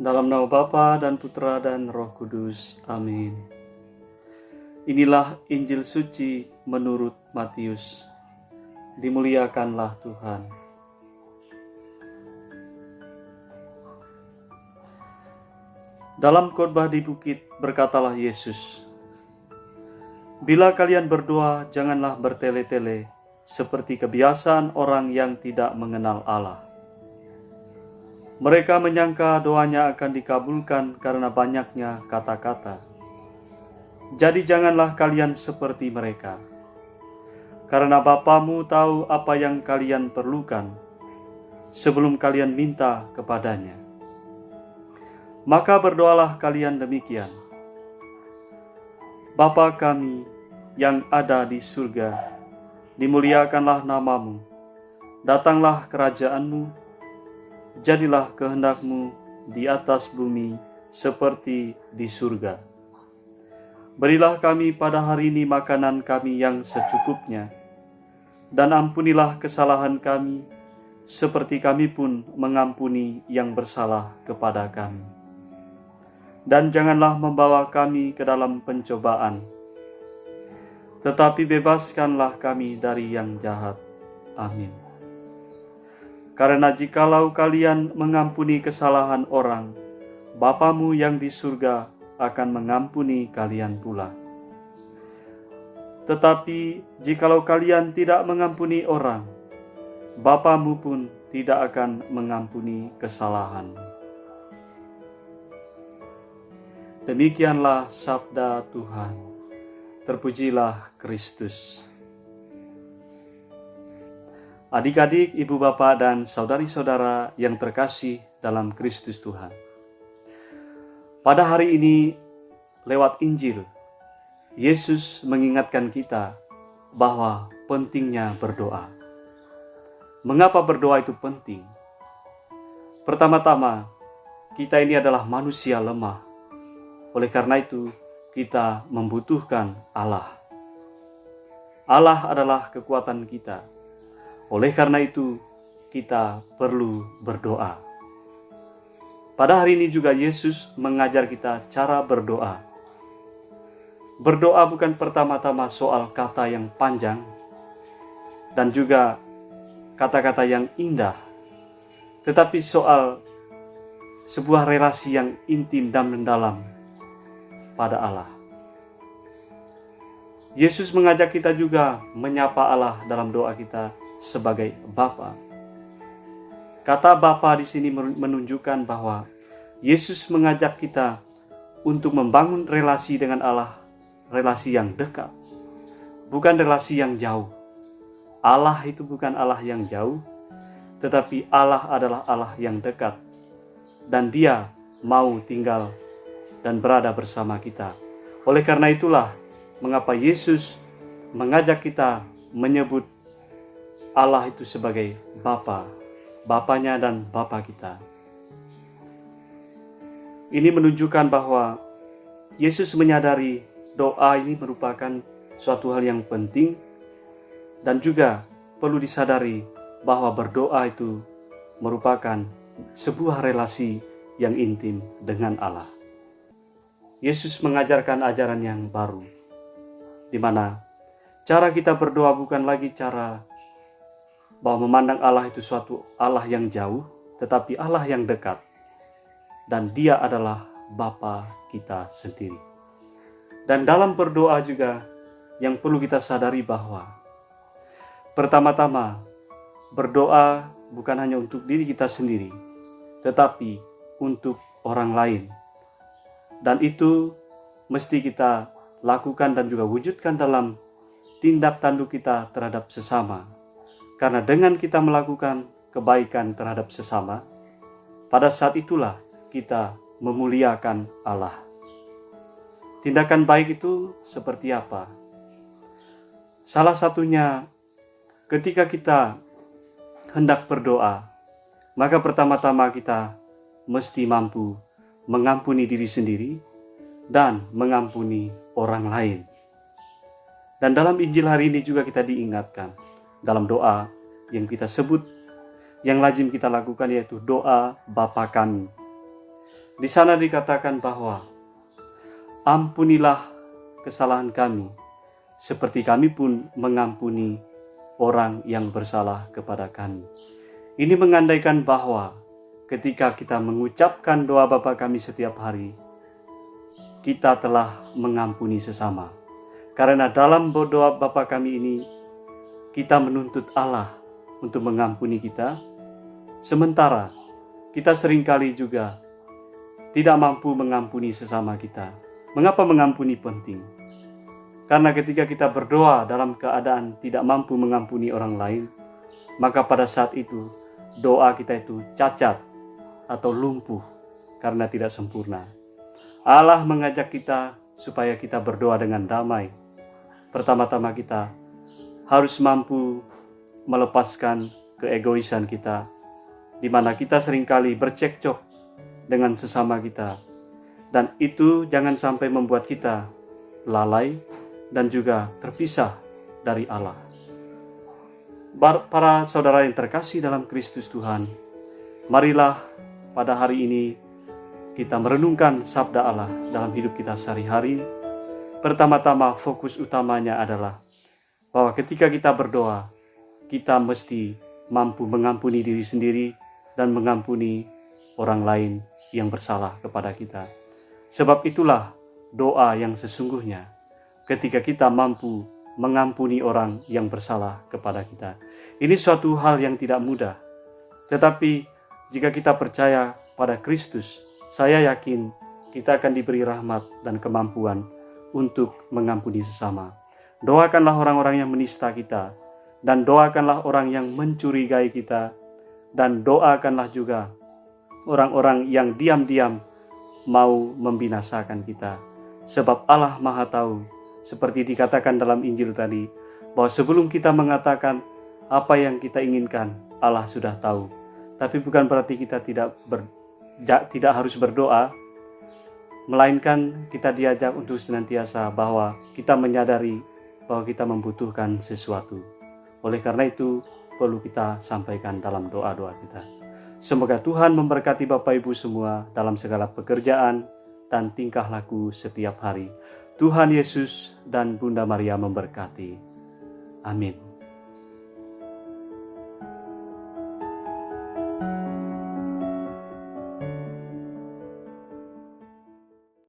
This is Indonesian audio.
Dalam nama Bapa dan Putra dan Roh Kudus. Amin. Inilah Injil suci menurut Matius. Dimuliakanlah Tuhan. Dalam khotbah di bukit berkatalah Yesus, "Bila kalian berdoa, janganlah bertele-tele seperti kebiasaan orang yang tidak mengenal Allah. Mereka menyangka doanya akan dikabulkan karena banyaknya kata-kata. Jadi janganlah kalian seperti mereka, karena Bapamu tahu apa yang kalian perlukan sebelum kalian minta kepadanya. Maka berdoalah kalian demikian: Bapa kami yang ada di surga, dimuliakanlah namamu, datanglah kerajaanmu, jadilah kehendakmu di atas bumi seperti di surga. Berilah kami pada hari ini makanan kami yang secukupnya, dan ampunilah kesalahan kami, seperti kami pun mengampuni yang bersalah kepada kami. Dan janganlah membawa kami ke dalam pencobaan, tetapi bebaskanlah kami dari yang jahat. Amin. Karena jikalau kalian mengampuni kesalahan orang, Bapamu yang di surga akan mengampuni kalian pula. Tetapi jikalau kalian tidak mengampuni orang, Bapamu pun tidak akan mengampuni kesalahan." Demikianlah sabda Tuhan. Terpujilah Kristus. Adik-adik, ibu bapak, dan saudari-saudara yang terkasih dalam Kristus Tuhan. Pada hari ini, lewat Injil, Yesus mengingatkan kita bahwa pentingnya berdoa. Mengapa berdoa itu penting? Pertama-tama, kita ini adalah manusia lemah. Oleh karena itu, kita membutuhkan Allah. Allah adalah kekuatan kita. Oleh karena itu, kita perlu berdoa. Pada hari ini juga Yesus mengajar kita cara berdoa. Berdoa bukan pertama-tama soal kata yang panjang dan juga kata-kata yang indah, tetapi soal sebuah relasi yang intim dan mendalam pada Allah. Yesus mengajak kita juga menyapa Allah dalam doa kita sebagai Bapa. Kata Bapa di sini menunjukkan bahwa Yesus mengajak kita untuk membangun relasi dengan Allah, relasi yang dekat, bukan relasi yang jauh. Allah itu bukan Allah yang jauh, tetapi Allah adalah Allah yang dekat, dan Dia mau tinggal dan berada bersama kita. Oleh karena itulah mengapa Yesus mengajak kita menyebut Allah itu sebagai Bapa, Bapanya dan Bapa kita. Ini menunjukkan bahwa Yesus menyadari doa ini merupakan suatu hal yang penting, dan juga perlu disadari bahwa berdoa itu merupakan sebuah relasi yang intim dengan Allah. Yesus mengajarkan ajaran yang baru, di mana cara kita berdoa bukan lagi cara bahwa memandang Allah itu suatu Allah yang jauh, tetapi Allah yang dekat. Dan Dia adalah Bapa kita sendiri. Dan dalam berdoa juga yang perlu kita sadari bahwa pertama-tama berdoa bukan hanya untuk diri kita sendiri, tetapi untuk orang lain. Dan itu mesti kita lakukan dan juga wujudkan dalam tindak tanduk kita terhadap sesama. Karena dengan kita melakukan kebaikan terhadap sesama, pada saat itulah kita memuliakan Allah. Tindakan baik itu seperti apa? Salah satunya ketika kita hendak berdoa, maka pertama-tama kita mesti mampu mengampuni diri sendiri dan mengampuni orang lain. Dan dalam Injil hari ini juga kita diingatkan dalam doa yang kita sebut, yang lazim kita lakukan, yaitu doa Bapa kami. Di sana dikatakan bahwa ampunilah kesalahan kami, seperti kami pun mengampuni orang yang bersalah kepada kami. Ini mengandaikan bahwa ketika kita mengucapkan doa Bapa kami setiap hari, kita telah mengampuni sesama. Karena dalam doa Bapa kami ini, kita menuntut Allah untuk mengampuni kita, sementara kita seringkali juga tidak mampu mengampuni sesama kita. Mengapa mengampuni penting? Karena ketika kita berdoa dalam keadaan tidak mampu mengampuni orang lain, maka pada saat itu doa kita itu cacat atau lumpuh karena tidak sempurna. Allah mengajak kita supaya kita berdoa dengan damai. Pertama-tama kita harus mampu melepaskan keegoisan kita, di mana kita seringkali bercekcok dengan sesama kita, dan itu jangan sampai membuat kita lalai dan juga terpisah dari Allah. Para saudara yang terkasih dalam Kristus Tuhan, marilah pada hari ini kita merenungkan sabda Allah dalam hidup kita sehari-hari. Pertama-tama fokus utamanya adalah bahwa ketika kita berdoa, kita mesti mampu mengampuni diri sendiri dan mengampuni orang lain yang bersalah kepada kita. Sebab itulah doa yang sesungguhnya, ketika kita mampu mengampuni orang yang bersalah kepada kita. Ini suatu hal yang tidak mudah. Tetapi jika kita percaya pada Kristus, saya yakin kita akan diberi rahmat dan kemampuan untuk mengampuni sesama. Doakanlah orang-orang yang menista kita, dan doakanlah orang yang mencurigai kita, dan doakanlah juga orang-orang yang diam-diam mau membinasakan kita. Sebab Allah Maha Tahu, seperti dikatakan dalam Injil tadi, bahwa sebelum kita mengatakan apa yang kita inginkan, Allah sudah tahu. Tapi bukan berarti kita tidak harus berdoa, melainkan kita diajak untuk senantiasa bahwa kita menyadari bahwa kita membutuhkan sesuatu. Oleh karena itu, perlu kita sampaikan dalam doa-doa kita. Semoga Tuhan memberkati Bapak Ibu semua dalam segala pekerjaan dan tingkah laku setiap hari. Tuhan Yesus dan Bunda Maria memberkati. Amin.